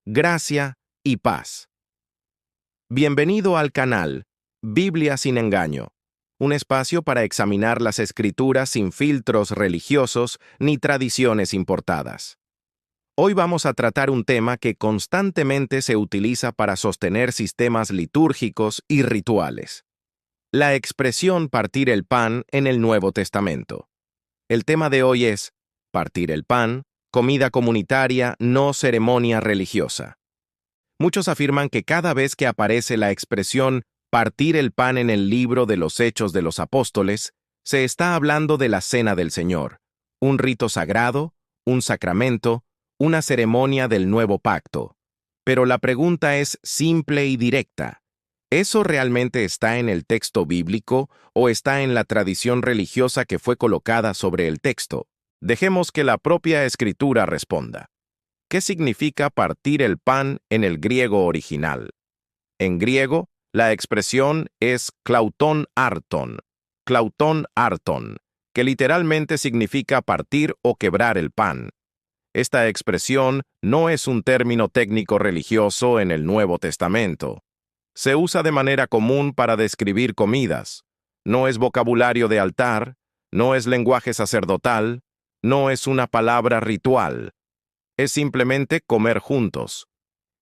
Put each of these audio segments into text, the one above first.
gracia y paz. Bienvenido al canal Biblia sin engaño, un espacio para examinar las escrituras sin filtros religiosos ni tradiciones importadas. Hoy vamos a tratar un tema que constantemente se utiliza para sostener sistemas litúrgicos y rituales: la expresión partir el pan en el Nuevo Testamento. El tema de hoy es partir el pan, comida comunitaria, no ceremonia religiosa. Muchos afirman que cada vez que aparece la expresión partir el pan en el libro de los Hechos de los Apóstoles, se está hablando de la Cena del Señor, un rito sagrado, un sacramento, una ceremonia del nuevo pacto. Pero la pregunta es simple y directa: ¿eso realmente está en el texto bíblico o está en la tradición religiosa que fue colocada sobre el texto? Dejemos que la propia Escritura responda. ¿Qué significa partir el pan en el griego original? En griego, la expresión es klauton arton, que literalmente significa partir o quebrar el pan. Esta expresión no es un término técnico religioso en el Nuevo Testamento. Se usa de manera común para describir comidas. No es vocabulario de altar, no es lenguaje sacerdotal, no es una palabra ritual. Es simplemente comer juntos.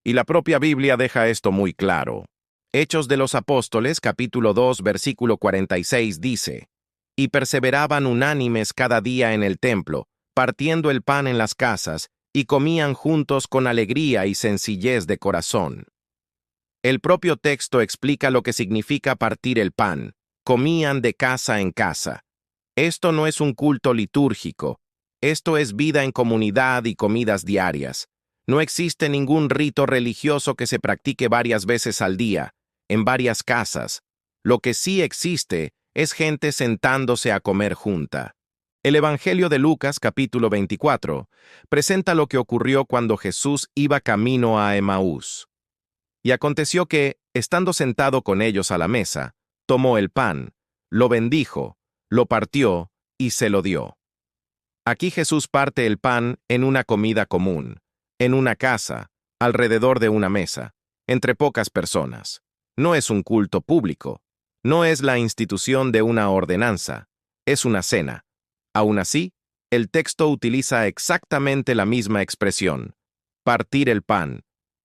Y la propia Biblia deja esto muy claro. Hechos de los Apóstoles, capítulo 2, versículo 46 dice: «Y perseveraban unánimes cada día en el templo, partiendo el pan en las casas, y comían juntos con alegría y sencillez de corazón». El propio texto explica lo que significa partir el pan. Comían de casa en casa. Esto no es un culto litúrgico. Esto es vida en comunidad y comidas diarias. No existe ningún rito religioso que se practique varias veces al día, en varias casas. Lo que sí existe es gente sentándose a comer junta. El Evangelio de Lucas, capítulo 24, presenta lo que ocurrió cuando Jesús iba camino a Emaús. Y aconteció que, estando sentado con ellos a la mesa, tomó el pan, lo bendijo, lo partió y se lo dio. Aquí Jesús parte el pan en una comida común, en una casa, alrededor de una mesa, entre pocas personas. No es un culto público, no es la institución de una ordenanza, es una cena. Aún así, el texto utiliza exactamente la misma expresión: partir el pan.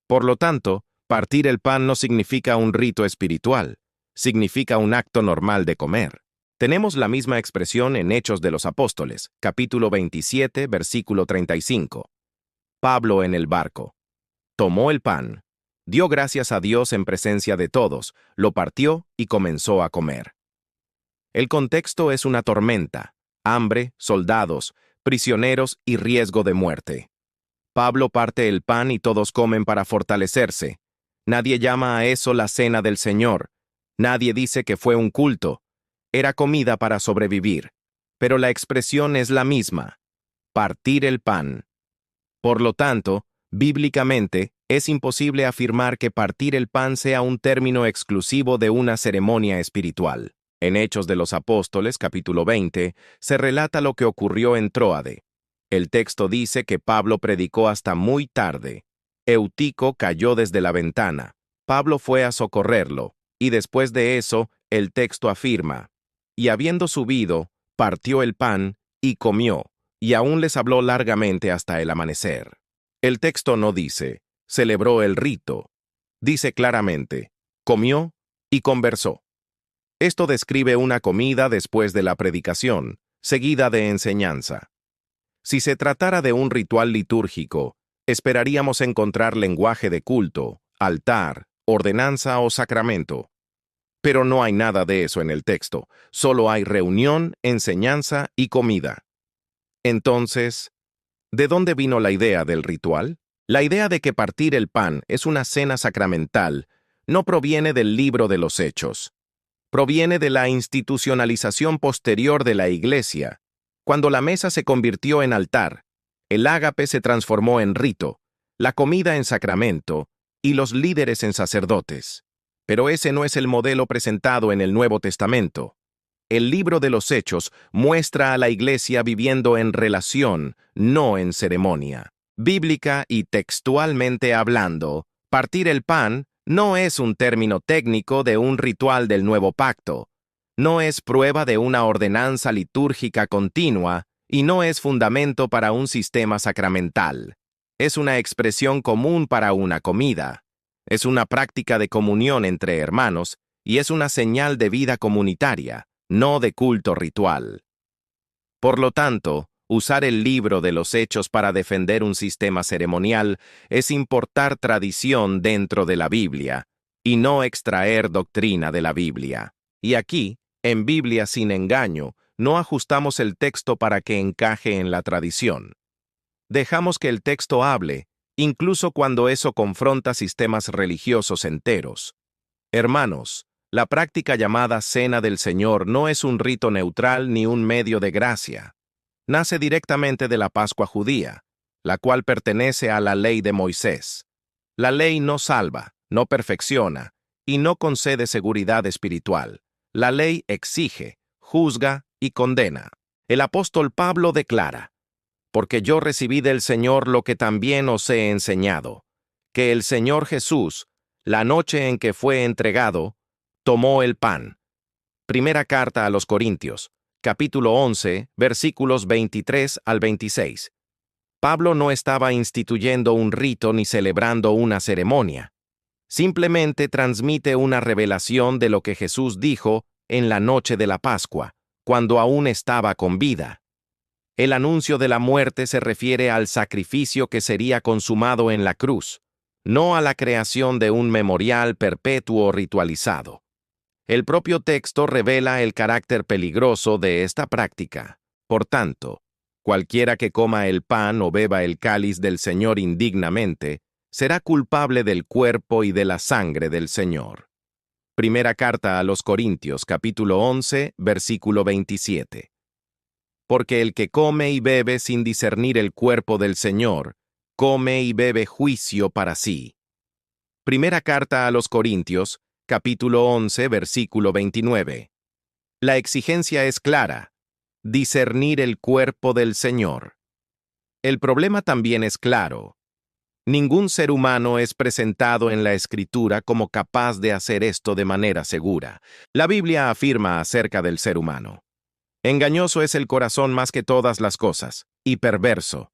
Por lo tanto, partir el pan no significa un rito espiritual, significa un acto normal de comer. Tenemos la misma expresión en Hechos de los Apóstoles, capítulo 27, versículo 35. Pablo en el barco. Tomó el pan, dio gracias a Dios en presencia de todos, lo partió y comenzó a comer. El contexto es una tormenta, hambre, soldados, prisioneros y riesgo de muerte. Pablo parte el pan y todos comen para fortalecerse. Nadie llama a eso la Cena del Señor. Nadie dice que fue un culto. Era comida para sobrevivir. Pero la expresión es la misma: partir el pan. Por lo tanto, bíblicamente, es imposible afirmar que partir el pan sea un término exclusivo de una ceremonia espiritual. En Hechos de los Apóstoles, capítulo 20, se relata lo que ocurrió en Tróade. El texto dice que Pablo predicó hasta muy tarde. Eutico cayó desde la ventana. Pablo fue a socorrerlo, y después de eso, el texto afirma: «Y habiendo subido, partió el pan y comió, y aún les habló largamente hasta el amanecer». El texto no dice «celebró el rito». Dice claramente «comió y conversó». Esto describe una comida después de la predicación, seguida de enseñanza. Si se tratara de un ritual litúrgico, esperaríamos encontrar lenguaje de culto, altar, ordenanza o sacramento. Pero no hay nada de eso en el texto, solo hay reunión, enseñanza y comida. Entonces, ¿de dónde vino la idea del ritual? La idea de que partir el pan es una cena sacramental no proviene del libro de los Hechos. Proviene de la institucionalización posterior de la Iglesia. Cuando la mesa se convirtió en altar, el ágape se transformó en rito, la comida en sacramento y los líderes en sacerdotes. Pero ese no es el modelo presentado en el Nuevo Testamento. El libro de los Hechos muestra a la Iglesia viviendo en relación, no en ceremonia. Bíblica y textualmente hablando, partir el pan no es un término técnico de un ritual del nuevo pacto, no es prueba de una ordenanza litúrgica continua y no es fundamento para un sistema sacramental. Es una expresión común para una comida. Es una práctica de comunión entre hermanos y es una señal de vida comunitaria, no de culto ritual. Por lo tanto, usar el libro de los Hechos para defender un sistema ceremonial es importar tradición dentro de la Biblia y no extraer doctrina de la Biblia. Y aquí, en Biblia sin engaño, no ajustamos el texto para que encaje en la tradición. Dejamos que el texto hable, incluso cuando eso confronta sistemas religiosos enteros. Hermanos, la práctica llamada Cena del Señor no es un rito neutral ni un medio de gracia. Nace directamente de la Pascua judía, la cual pertenece a la ley de Moisés. La ley no salva, no perfecciona y no concede seguridad espiritual. La ley exige, juzga y condena. El apóstol Pablo declara: porque yo recibí del Señor lo que también os he enseñado, que el Señor Jesús, la noche en que fue entregado, tomó el pan. Primera carta a los Corintios, capítulo 11, versículos 23 al 26. Pablo no estaba instituyendo un rito ni celebrando una ceremonia. Simplemente transmite una revelación de lo que Jesús dijo en la noche de la Pascua, cuando aún estaba con vida. El anuncio de la muerte se refiere al sacrificio que sería consumado en la cruz, no a la creación de un memorial perpetuo ritualizado. El propio texto revela el carácter peligroso de esta práctica. Por tanto, cualquiera que coma el pan o beba el cáliz del Señor indignamente, será culpable del cuerpo y de la sangre del Señor. Primera carta a los Corintios, capítulo 11, versículo 27. Porque el que come y bebe sin discernir el cuerpo del Señor, come y bebe juicio para sí. Primera carta a los Corintios, capítulo 11, versículo 29. La exigencia es clara: discernir el cuerpo del Señor. El problema también es claro. Ningún ser humano es presentado en la Escritura como capaz de hacer esto de manera segura. La Biblia afirma acerca del ser humano: engañoso es el corazón más que todas las cosas, y perverso.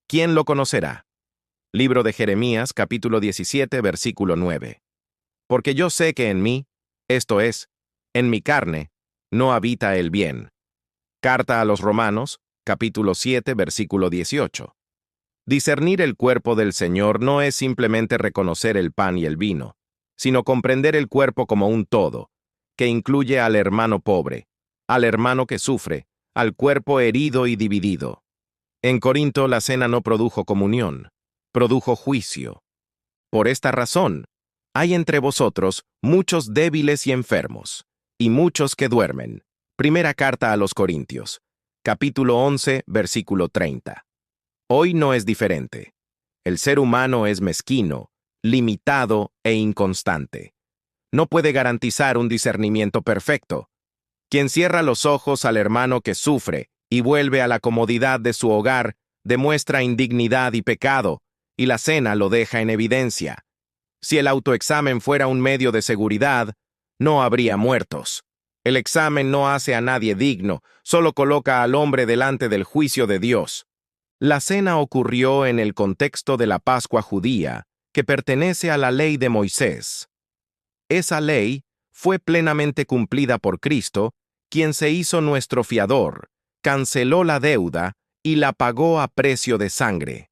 ¿Quién lo conocerá? Libro de Jeremías, capítulo 17, versículo 9. Porque yo sé que en mí, esto es, en mi carne, no habita el bien. Carta a los Romanos, capítulo 7, versículo 18. Discernir el cuerpo del Señor no es simplemente reconocer el pan y el vino, sino comprender el cuerpo como un todo, que incluye al hermano pobre, al hermano que sufre, al cuerpo herido y dividido. En Corinto la cena no produjo comunión, produjo juicio. Por esta razón, hay entre vosotros muchos débiles y enfermos, y muchos que duermen. Primera carta a los Corintios, capítulo 11, versículo 30. Hoy no es diferente. El ser humano es mezquino, limitado e inconstante. No puede garantizar un discernimiento perfecto. Quien cierra los ojos al hermano que sufre y vuelve a la comodidad de su hogar demuestra indignidad y pecado, y la cena lo deja en evidencia. Si el autoexamen fuera un medio de seguridad, no habría muertos. El examen no hace a nadie digno, solo coloca al hombre delante del juicio de Dios. La cena ocurrió en el contexto de la Pascua judía, que pertenece a la ley de Moisés. Esa ley fue plenamente cumplida por Cristo, quien se hizo nuestro fiador, canceló la deuda y la pagó a precio de sangre,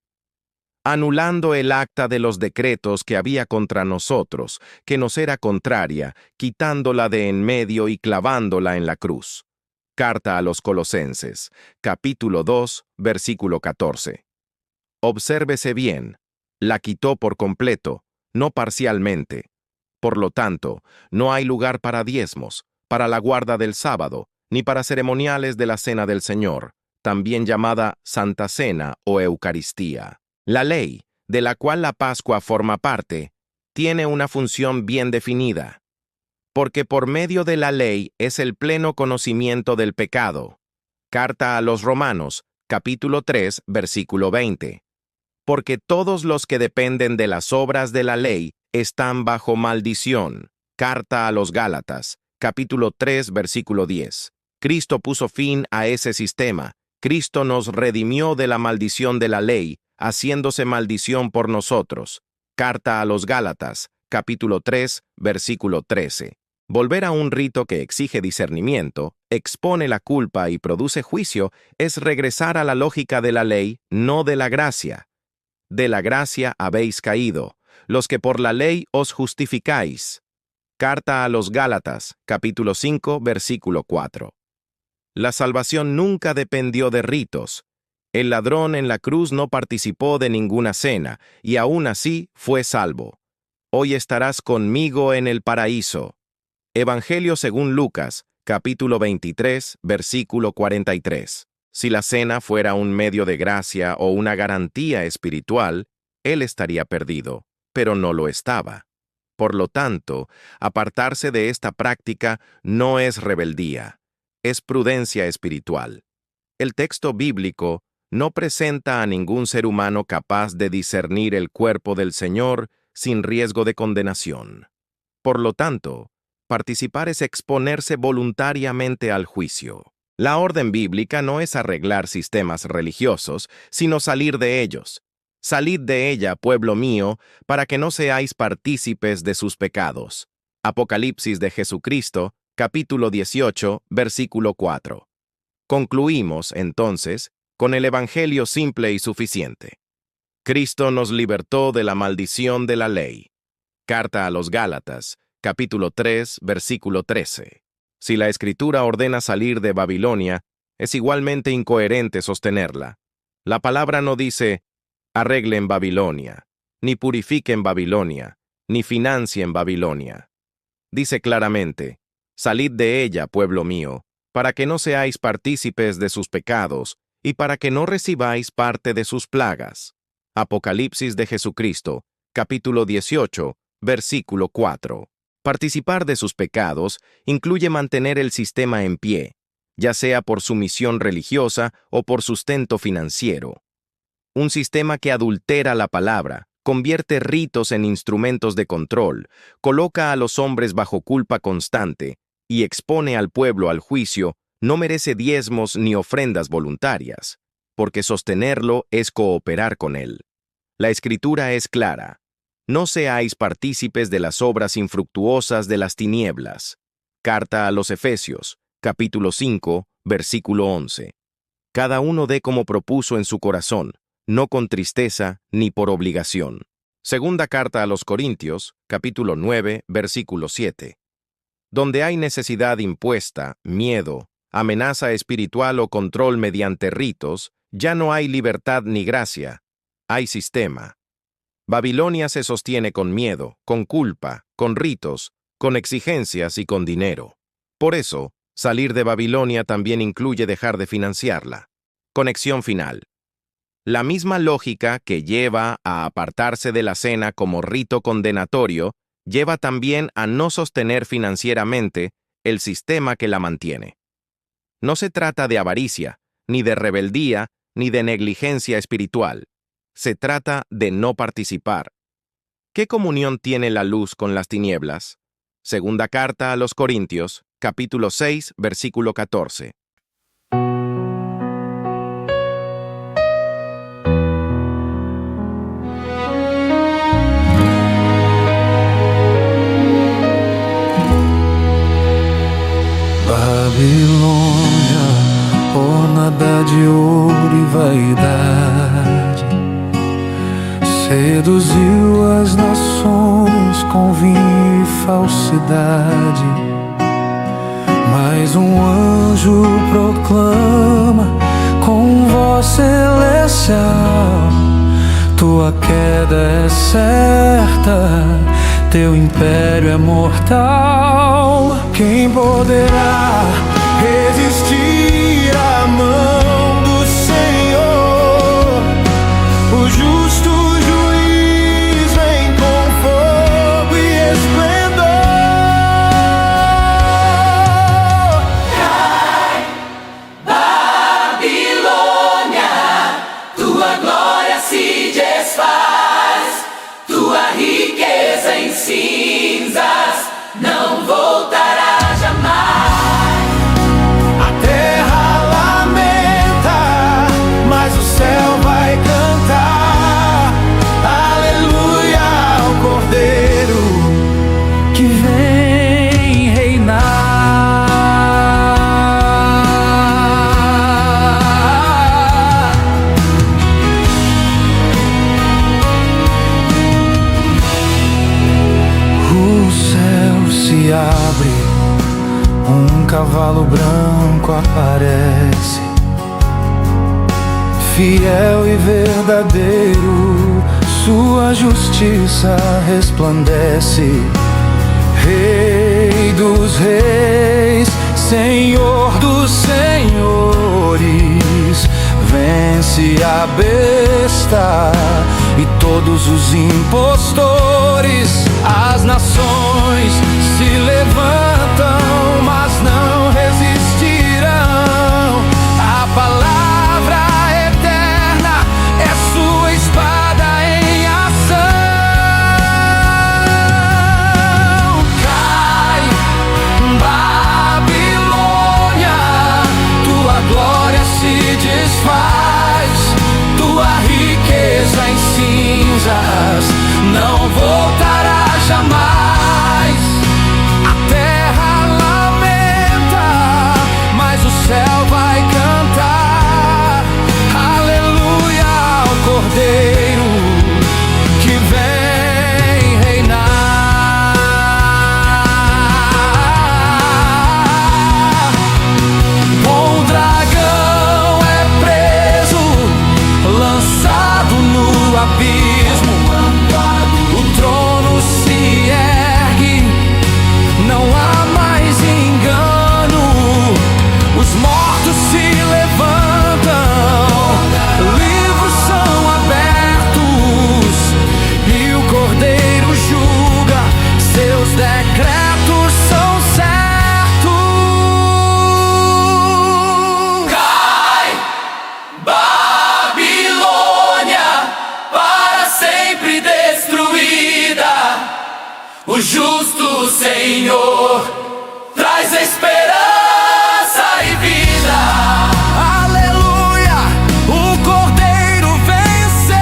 anulando el acta de los decretos que había contra nosotros, que nos era contraria, quitándola de en medio y clavándola en la cruz. Carta a los Colosenses, capítulo 2, versículo 14. Obsérvese bien, la quitó por completo, no parcialmente. Por lo tanto, no hay lugar para diezmos, para la guarda del sábado, ni para ceremoniales de la Cena del Señor, también llamada Santa Cena o Eucaristía. La ley, de la cual la Pascua forma parte, tiene una función bien definida, porque por medio de la ley es el pleno conocimiento del pecado. Carta a los Romanos, capítulo 3, versículo 20. porque todos los que dependen de las obras de la ley están bajo maldición. Carta a los Gálatas, capítulo 3, versículo 10. Cristo puso fin a ese sistema. Cristo nos redimió de la maldición de la ley, haciéndose maldición por nosotros. Carta a los Gálatas, capítulo 3, versículo 13. Volver a un rito que exige discernimiento, expone la culpa y produce juicio es regresar a la lógica de la ley, no de la gracia. De la gracia habéis caído, los que por la ley os justificáis. Carta a los Gálatas, capítulo 5, versículo 4. La salvación nunca dependió de ritos. El ladrón en la cruz no participó de ninguna cena, y aún así fue salvo. Hoy estarás conmigo en el paraíso. Evangelio según Lucas, capítulo 23, versículo 43. Si la cena fuera un medio de gracia o una garantía espiritual, él estaría perdido, pero no lo estaba. Por lo tanto, apartarse de esta práctica no es rebeldía, es prudencia espiritual. El texto bíblico no presenta a ningún ser humano capaz de discernir el cuerpo del Señor sin riesgo de condenación. Por lo tanto, participar es exponerse voluntariamente al juicio. La orden bíblica no es arreglar sistemas religiosos, sino salir de ellos. Salid de ella, pueblo mío, para que no seáis partícipes de sus pecados. Apocalipsis de Jesucristo, capítulo 18, versículo 4. Concluimos, entonces, con el Evangelio simple y suficiente. Cristo nos libertó de la maldición de la ley. Carta a los Gálatas, capítulo 3, versículo 13. Si la Escritura ordena salir de Babilonia, es igualmente incoherente sostenerla. La palabra no dice, arreglen Babilonia, ni purifiquen Babilonia, ni financien Babilonia. Dice claramente, salid de ella, pueblo mío, para que no seáis partícipes de sus pecados, y para que no recibáis parte de sus plagas. Apocalipsis de Jesucristo, capítulo 18, versículo 4. Participar de sus pecados incluye mantener el sistema en pie, ya sea por sumisión religiosa o por sustento financiero. Un sistema que adultera la palabra, convierte ritos en instrumentos de control, coloca a los hombres bajo culpa constante y expone al pueblo al juicio, no merece diezmos ni ofrendas voluntarias, porque sostenerlo es cooperar con él. La Escritura es clara. No seáis partícipes de las obras infructuosas de las tinieblas. Carta a los Efesios, capítulo 5, versículo 11. Cada uno dé como propuso en su corazón, no con tristeza ni por obligación. Segunda carta a los Corintios, capítulo 9, versículo 7. Donde hay necesidad impuesta, miedo, amenaza espiritual o control mediante ritos, ya no hay libertad ni gracia, hay sistema. Babilonia se sostiene con miedo, con culpa, con ritos, con exigencias y con dinero. Por eso, salir de Babilonia también incluye dejar de financiarla. Conexión final. La misma lógica que lleva a apartarse de la cena como rito condenatorio, lleva también a no sostener financieramente el sistema que la mantiene. No se trata de avaricia, ni de rebeldía, ni de negligencia espiritual. Se trata de no participar. ¿Qué comunión tiene la luz con las tinieblas? Segunda carta a los Corintios, capítulo 6, versículo 14. Babilônia, ornada de ouro e vaidade, seduziu as nações com vinho e falsidade. Mas um anjo proclama com voz celestial: tua queda é certa, teu império é mortal. Quem poderá resistir à mão do Senhor? O justo juiz vem com fogo e esplendor. Cai, Babilônia, tua glória se desfaz. cinzas, não voltará jamais. A terra lamenta, mas o céu vai cantar. Aleluia ao Cordeiro que vem reinar. O céu se abre, um cavalo branco aparece, fiel e verdadeiro, sua justiça resplandece. Rei dos reis, Senhor dos senhores, vence a besta e todos os impostores. As nações se levantam, mas não resistirão. A palavra eterna é sua espada em ação. Cai, Babilônia, tua glória se desfaz, tua riqueza em cinzas não voltará jamais. A terra lamenta, mas o céu vai cantar. Aleluia ao Cordeiro que vem reinar. Bom dragão é preso, lançado no abismo. O trono se ergue, não há mais engano. Os mortos se levantam, livros são abertos e o Cordeiro julga, seus decretos são certos. Cai, Babilônia, para sempre destruída. O justo Senhor traz esperança e vida. Aleluia, o Cordeiro venceu.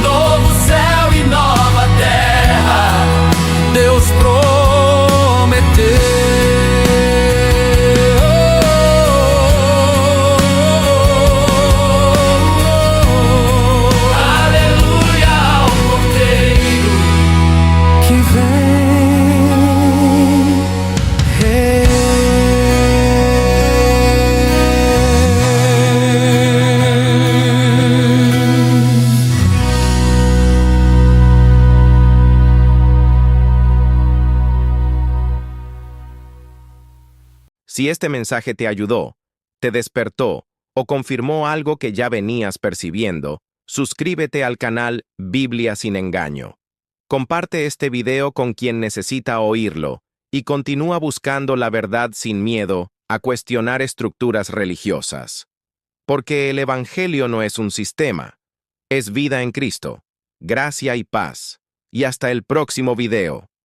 Novo céu e nova terra, Deus prometeu. aleluia ao Cordeiro Que vem Si este mensaje te ayudó, te despertó o confirmó algo que ya venías percibiendo, suscríbete al canal Biblia sin engaño. Comparte este video con quien necesita oírlo y continúa buscando la verdad sin miedo a cuestionar estructuras religiosas. Porque el Evangelio no es un sistema, es vida en Cristo, gracia y paz. Y hasta el próximo video.